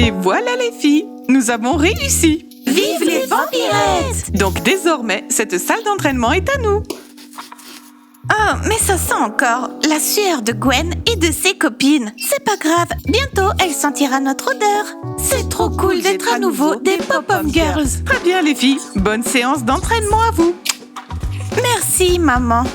Et voilà les filles, nous avons réussi. Vive les vampirettes! Donc désormais, cette salle d'entraînement est à nous. Oh, mais ça sent encore la sueur de Gwen et de ses copines. C'est pas grave, bientôt elle sentira notre odeur. C'est trop cool d'être à nouveau des Pop-Up Girls. Très bien les filles, bonne séance d'entraînement à vous. Merci maman.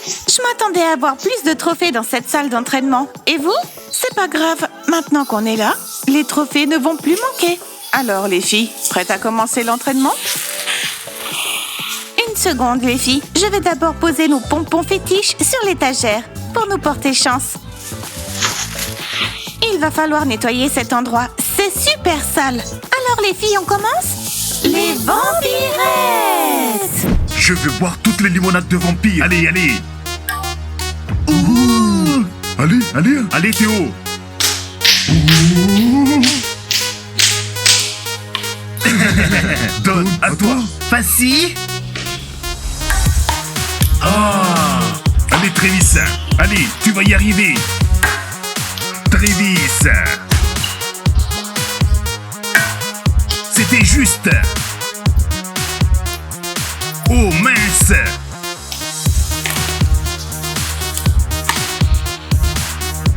Je m'attendais à avoir plus de trophées dans cette salle d'entraînement. Et vous? C'est pas grave, maintenant qu'on est là, les trophées ne vont plus manquer. Alors les filles, prêtes à commencer l'entraînement? Une seconde les filles, je vais d'abord poser nos pompons fétiches sur l'étagère pour nous porter chance. Il va falloir nettoyer cet endroit, c'est super sale. Alors les filles, on commence? Les vampirettes! Je veux boire toutes les limonades de vampires. Allez, allez. Ouh. Allez Théo. Ouh. Donne à toi. Facile. Ah. Allez Trévis. Allez, tu vas y arriver. Trévis. C'était juste. Oh mince.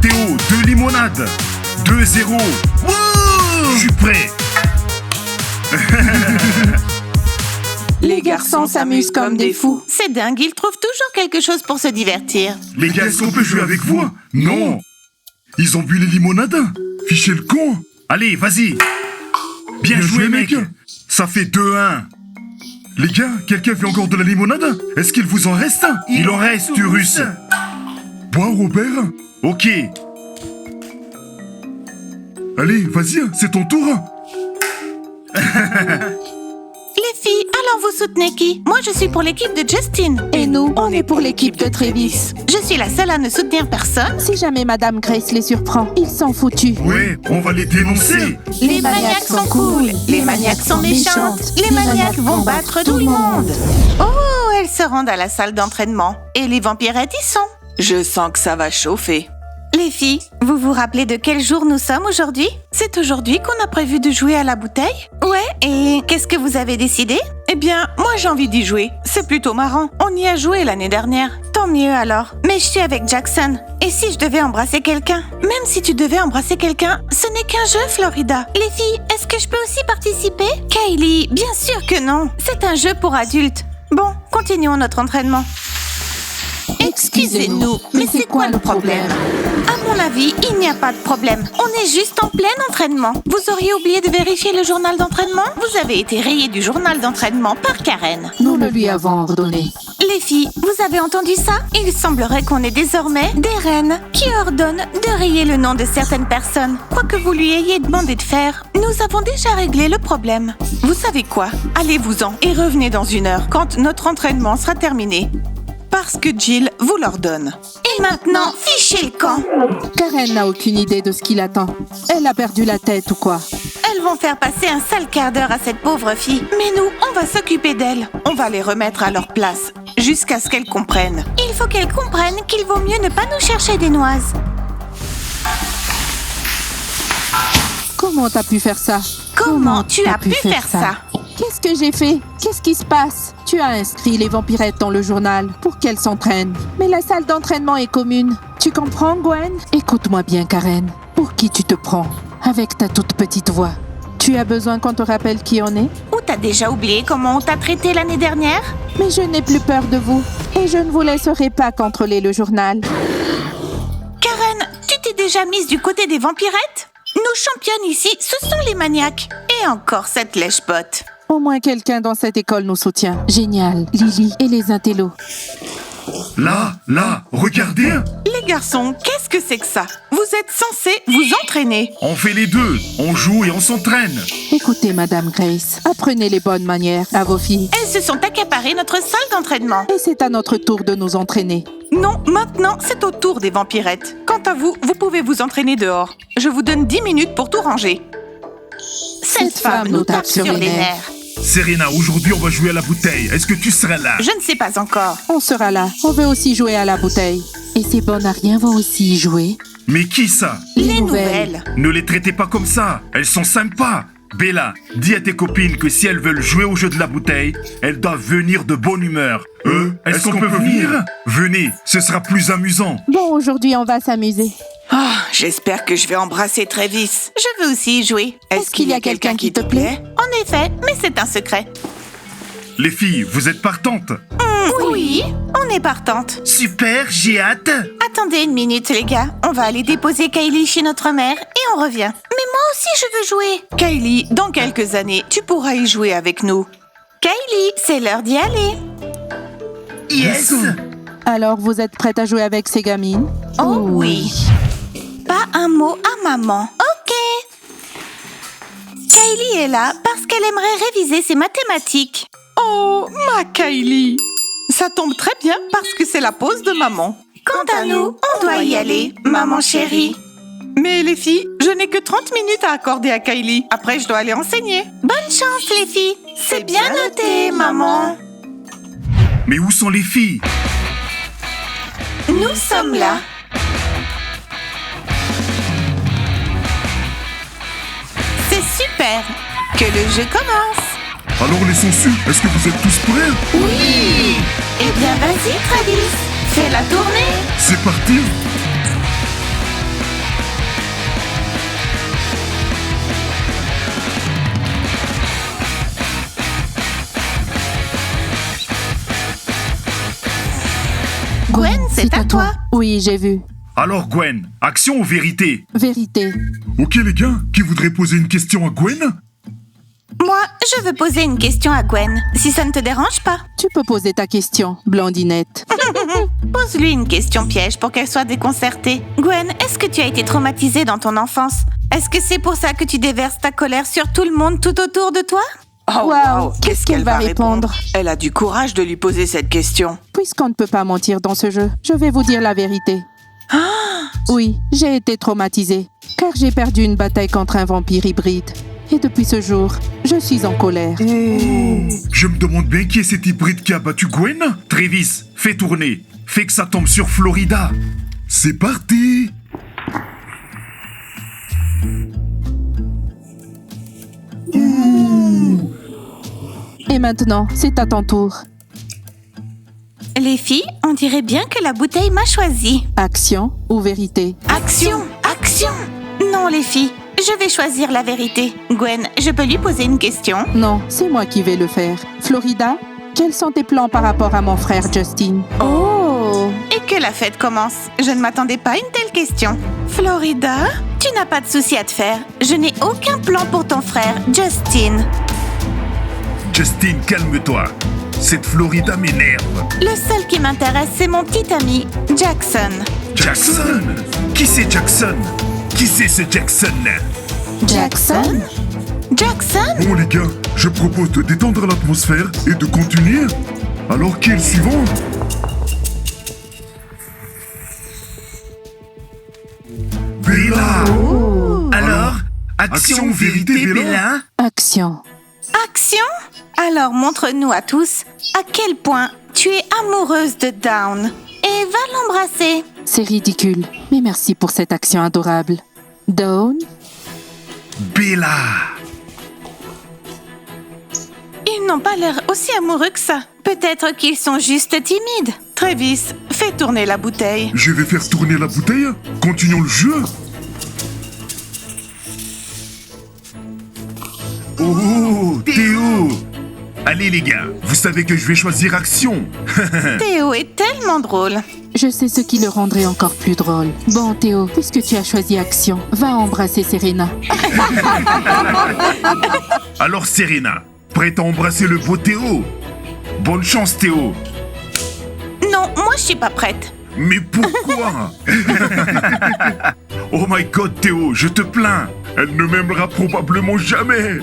Théo, 2 limonades. 2-0. Wouh. Je suis prêt. Les garçons s'amusent comme des fous. C'est dingue, ils trouvent toujours quelque chose pour se divertir. Les gars, est-ce qu'on peut jouer avec vous? Non. Ils ont bu les limonades. Fichez le con. Allez, vas-y. Bien joué, mec. Ça fait 2-1. Les gars, quelqu'un veut encore de la limonade? Est-ce qu'il vous en reste? Il en reste, Urus. Bois, Robert. Ok. Allez, vas-y, c'est ton tour. Les filles, alors vous soutenez qui? Moi, je suis pour l'équipe de Justin. Et nous, on est pour l'équipe de Trévis. Je suis la seule à ne soutenir personne. Si jamais Madame Grace les surprend, ils sont foutus. Ouais, on va les dénoncer. Les maniaques sont cool, les maniaques sont méchantes, les maniaques vont battre tout le monde. Oh, elles se rendent à la salle d'entraînement. Et les vampirettes y sont. Je sens que ça va chauffer. Les filles, vous vous rappelez de quel jour nous sommes aujourd'hui? C'est aujourd'hui qu'on a prévu de jouer à la bouteille? Ouais, et qu'est-ce que vous avez décidé? Eh bien, moi j'ai envie d'y jouer. C'est plutôt marrant. On y a joué l'année dernière. Tant mieux alors. Mais je suis avec Jackson. Et si je devais embrasser quelqu'un? Même si tu devais embrasser quelqu'un, ce n'est qu'un jeu, Florida. Les filles, est-ce que je peux aussi participer? Kylie, bien sûr que non. C'est un jeu pour adultes. Bon, continuons notre entraînement. Excusez-nous, mais c'est quoi le problème? À mon avis, il n'y a pas de problème. On est juste en plein entraînement. Vous auriez oublié de vérifier le journal d'entraînement? Vous avez été rayé du journal d'entraînement par Karen. Nous le lui avons ordonné. Les filles, vous avez entendu ça? Il semblerait qu'on ait désormais des reines qui ordonnent de rayer le nom de certaines personnes. Quoi que vous lui ayez demandé de faire, nous avons déjà réglé le problème. Vous savez quoi? Allez-vous-en et revenez dans 1 heure quand notre entraînement sera terminé. Parce que Jill vous l'ordonne. Et maintenant, fichez le camp. Karen n'a aucune idée de ce qui l'attend. Elle a perdu la tête ou quoi? Elles vont faire passer un sale quart d'heure à cette pauvre fille. Mais nous, on va s'occuper d'elles. On va les remettre à leur place, jusqu'à ce qu'elles comprennent. Il faut qu'elles comprennent qu'il vaut mieux ne pas nous chercher des noises. Comment t'as pu faire ça? Comment tu as pu faire ça? Qu'est-ce que j'ai fait? Qu'est-ce qui se passe? Tu as inscrit les vampirettes dans le journal pour qu'elles s'entraînent. Mais la salle d'entraînement est commune. Tu comprends, Gwen? Écoute-moi bien, Karen. Pour qui tu te prends? Avec ta toute petite voix. Tu as besoin qu'on te rappelle qui on est? Ou t'as déjà oublié comment on t'a traité l'année dernière? Mais je n'ai plus peur de vous. Et je ne vous laisserai pas contrôler le journal. Karen, tu t'es déjà mise du côté des vampirettes? Nos championnes ici, ce sont les maniaques. Et encore cette lèche-botte. Au moins quelqu'un dans cette école nous soutient. Génial, Lily et les intellos. Là, regardez. Les garçons, qu'est-ce que c'est que ça? Vous êtes censés vous entraîner. On fait les deux. On joue et on s'entraîne. Écoutez, Madame Grace, apprenez les bonnes manières à vos filles. Elles se sont accaparées notre salle d'entraînement. Et c'est à notre tour de nous entraîner. Non, maintenant, c'est au tour des vampirettes. Quant à vous, vous pouvez vous entraîner dehors. Je vous donne 10 minutes pour tout ranger. Cette femme nous tape sur les nerfs. Serena, aujourd'hui on va jouer à la bouteille. Est-ce que tu seras là? Je ne sais pas encore. On sera là. On veut aussi jouer à la bouteille. Et ces bonnes à rien vont aussi y jouer. Mais qui ça? Les nouvelles. Ne les traitez pas comme ça, elles sont sympas. Bella, dis à tes copines que si elles veulent jouer au jeu de la bouteille, elles doivent venir de bonne humeur. Est-ce qu'on peut venir? Venez, ce sera plus amusant. Bon, aujourd'hui, on va s'amuser. Ah, j'espère que je vais embrasser Travis. Je veux aussi y jouer. Est-ce qu'il y a quelqu'un qui te plaît? En effet, mais c'est un secret. Les filles, vous êtes partantes? Oui, on est partante. Super, j'ai hâte. Attendez une minute, les gars. On va aller déposer Kylie chez notre mère et on revient. Mais moi aussi, je veux jouer. Kylie, dans quelques années, tu pourras y jouer avec nous. Kylie, c'est l'heure d'y aller. Yes. Alors, vous êtes prête à jouer avec ces gamines? Oh oui. Pas un mot à maman. Ok. Kylie est là parce qu'elle aimerait réviser ses mathématiques. Oh, ma Kylie. Ça tombe très bien parce que c'est la pause de maman. Quant à nous, on doit y aller, maman chérie. Mais les filles, je n'ai que 30 minutes à accorder à Kylie. Après, je dois aller enseigner. Bonne chance, les filles. C'est bien noté, maman. Mais où sont les filles? Nous sommes là. C'est super. Que le jeu commence. Alors les sangsues, est-ce que vous êtes tous prêts? Oui. Eh bien, vas-y, Travis. Fais la tournée. C'est parti. Gwen, c'est à toi. Oui, j'ai vu. Alors Gwen, action ou vérité? Vérité. Ok les gars, qui voudrait poser une question à Gwen? Moi, je veux poser une question à Gwen, si ça ne te dérange pas. Tu peux poser ta question, blondinette. Pose-lui une question piège pour qu'elle soit déconcertée. Gwen, est-ce que tu as été traumatisée dans ton enfance? Est-ce que c'est pour ça que tu déverses ta colère sur tout le monde tout autour de toi? Oh, Wow, wow, qu'est-ce qu'elle va répondre? Elle a du courage de lui poser cette question. Puisqu'on ne peut pas mentir dans ce jeu, je vais vous dire la vérité. Oui, j'ai été traumatisée, car j'ai perdu une bataille contre un vampire hybride. Et depuis ce jour, je suis en colère. Je me demande bien qui est cet hybride qui a battu Gwen? Travis, fais tourner. Fais que ça tombe sur Florida. C'est parti. Et maintenant, c'est à ton tour. Les filles, on dirait bien que la bouteille m'a choisi. Action ou vérité? Action! Action! Non, les filles, je vais choisir la vérité. Gwen, je peux lui poser une question? Non, c'est moi qui vais le faire. Florida, quels sont tes plans par rapport à mon frère Justin? Oh! Et que la fête commence. Je ne m'attendais pas à une telle question. Florida? Tu n'as pas de souci à te faire. Je n'ai aucun plan pour ton frère, Justin. Justin, calme-toi. Cette Florida m'énerve. Le seul qui m'intéresse, c'est mon petit ami, Jackson. Jackson? Qui c'est Jackson? Qui c'est ce Jackson-là? Jackson? Jackson? Bon les gars, je propose de détendre l'atmosphère et de continuer. Alors qui est le suivant? Bella! Alors, action ou vérité, Bella? Action. Action? Alors montre-nous à tous à quel point tu es amoureuse de Dawn. Et va l'embrasser. C'est ridicule, mais merci pour cette action adorable. Dawn? Bella! Ils n'ont pas l'air aussi amoureux que ça. Peut-être qu'ils sont juste timides. Travis, fais tourner la bouteille. Je vais faire tourner la bouteille. Continuons le jeu. Oh, Théo! Allez les gars, vous savez que je vais choisir action. Théo est tellement drôle. Je sais ce qui le rendrait encore plus drôle. Bon, Théo, puisque tu as choisi action, va embrasser Serena. Alors Serena, prête à embrasser le beau Théo? Bonne chance Théo. Non, moi je suis pas prête. Mais pourquoi? Oh my god Théo, je te plains. Elle ne m'aimera probablement jamais.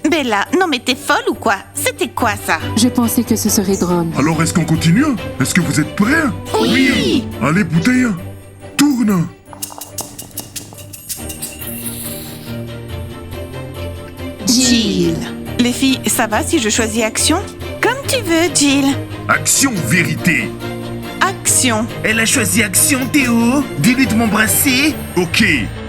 Bella, non mais t'es folle ou quoi? C'était quoi ça? Je pensais que ce serait drôle. Alors est-ce qu'on continue? Est-ce que vous êtes prêts? Oui! Allez bouteille, tourne. Jill. Les filles, ça va si je choisis action? Comme tu veux, Jill. Action vérité. Action! Action. Elle a choisi Action, Théo. Dis-lui de m'embrasser. Ok,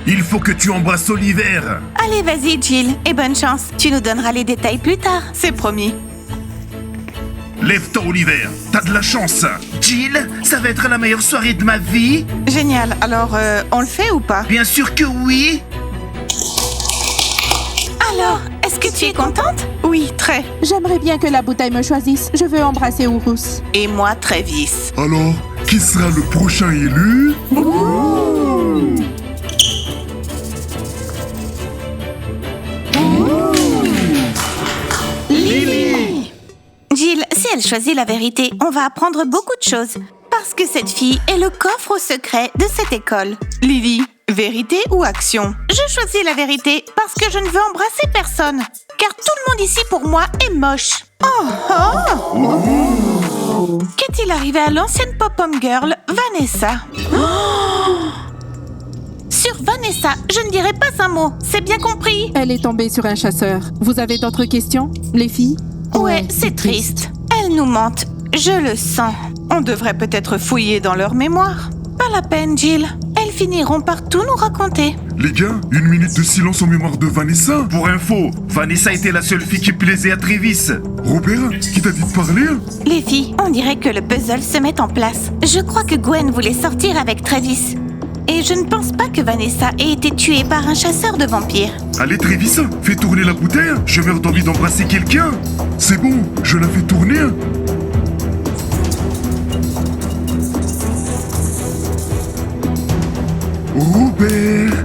il faut que tu embrasses Oliver. Allez, vas-y, Jill, et bonne chance. Tu nous donneras les détails plus tard. C'est promis. Lève-toi, Oliver. T'as de la chance. Jill, ça va être la meilleure soirée de ma vie. Génial. Alors, on le fait ou pas? Bien sûr que oui. Alors, est-ce que tu es contente? Oui, très. J'aimerais bien que la bouteille me choisisse. Je veux embrasser Ourous. Et moi, Travis. Alors, qui sera le prochain élu? Jill, si elle choisit la vérité, on va apprendre beaucoup de choses. Parce que cette fille est le coffre au secret de cette école. Lily, vérité ou action? Je choisis la vérité parce que je ne veux embrasser personne. Car tout le monde ici pour moi est moche. Qu'est-il arrivé à l'ancienne pop-up girl, Vanessa? Sur Vanessa, je ne dirai pas un mot, c'est bien compris? Elle est tombée sur un chasseur. Vous avez d'autres questions, les filles? Ouais, c'est triste. Elle nous mente, je le sens. On devrait peut-être fouiller dans leur mémoire. Pas la peine, Jill. Elles finiront par tout nous raconter. Les gars, 1 minute de silence en mémoire de Vanessa. Pour info, Vanessa était la seule fille qui plaisait à Travis. Robert, qui t'a dit de parler? Les filles, on dirait que le puzzle se met en place. Je crois que Gwen voulait sortir avec Travis. Et je ne pense pas que Vanessa ait été tuée par un chasseur de vampires. Allez, Travis, fais tourner la bouteille. Je meurs d'envie d'embrasser quelqu'un. C'est bon, je la fais tourner. Robert.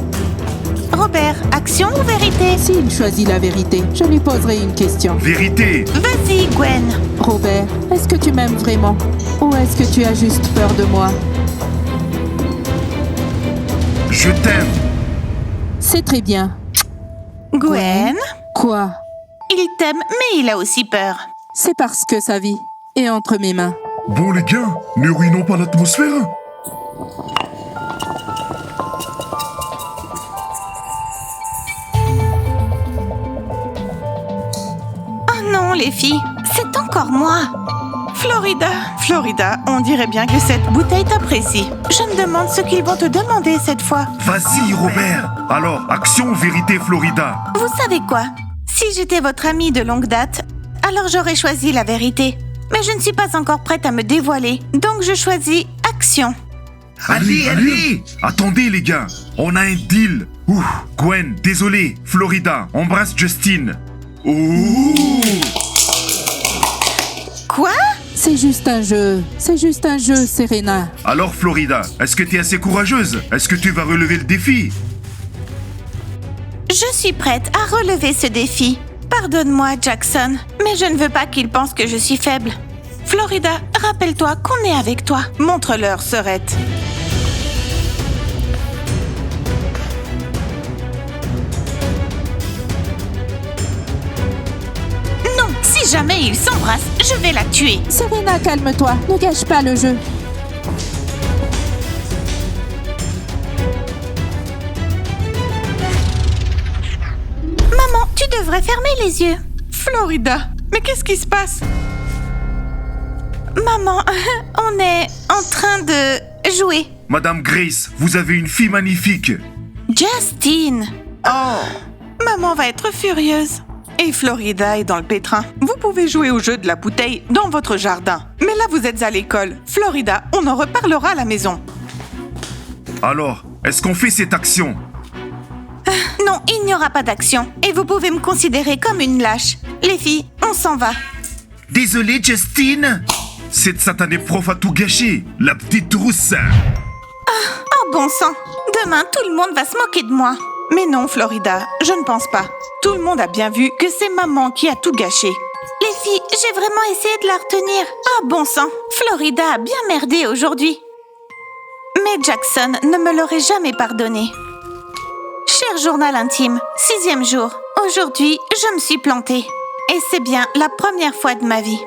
Robert, action ou vérité? S'il choisit la vérité, je lui poserai une question. Vérité. Vas-y, Gwen. Robert, est-ce que tu m'aimes vraiment? Ou est-ce que tu as juste peur de moi? Je t'aime. C'est très bien. Gwen? Quoi? Il t'aime, mais il a aussi peur. C'est parce que sa vie est entre mes mains. Bon, les gars, ne ruinons pas l'atmosphère. Oh non, les filles, c'est encore moi. Florida, on dirait bien que cette bouteille t'apprécie. Je me demande ce qu'ils vont te demander cette fois. Vas-y, Robert. Alors, action ou vérité, Florida? Vous savez quoi? Si j'étais votre amie de longue date, alors j'aurais choisi la vérité. Mais je ne suis pas encore prête à me dévoiler, donc je choisis action. Allez. Attendez, les gars, on a un deal. Ouh, Gwen, désolé. Florida, embrasse Justine. Quoi? C'est juste un jeu. C'est juste un jeu, Serena. Alors, Florida, est-ce que tu es assez courageuse? Est-ce que tu vas relever le défi? Je suis prête à relever ce défi. Pardonne-moi, Jackson, mais je ne veux pas qu'il pense que je suis faible. Florida, rappelle-toi qu'on est avec toi. Montre-leur, sœurette. Non, si jamais ils s'embrassent, je vais la tuer. Serena, calme-toi. Ne gâche pas le jeu. Maman, tu devrais fermer les yeux. Florida, mais qu'est-ce qui se passe? Maman, on est en train de jouer. Madame Grace, vous avez une fille magnifique. Justine. Maman va être furieuse. Et Florida est dans le pétrin. Vous pouvez jouer au jeu de la bouteille dans votre jardin. Mais là, vous êtes à l'école. Florida, on en reparlera à la maison. Alors, est-ce qu'on fait cette action? Non, il n'y aura pas d'action. Et vous pouvez me considérer comme une lâche. Les filles, on s'en va. Désolé, Justine. Cette satanée prof a tout gâché. La petite rousse. Oh bon sang, demain tout le monde va se moquer de moi. Mais non, Florida, je ne pense pas. Tout le monde a bien vu que c'est maman qui a tout gâché. Les filles, j'ai vraiment essayé de la retenir. Oh bon sang, Florida a bien merdé aujourd'hui. Mais Jackson ne me l'aurait jamais pardonné. Cher journal intime, 6e jour. Aujourd'hui, je me suis plantée. Et c'est bien la première fois de ma vie.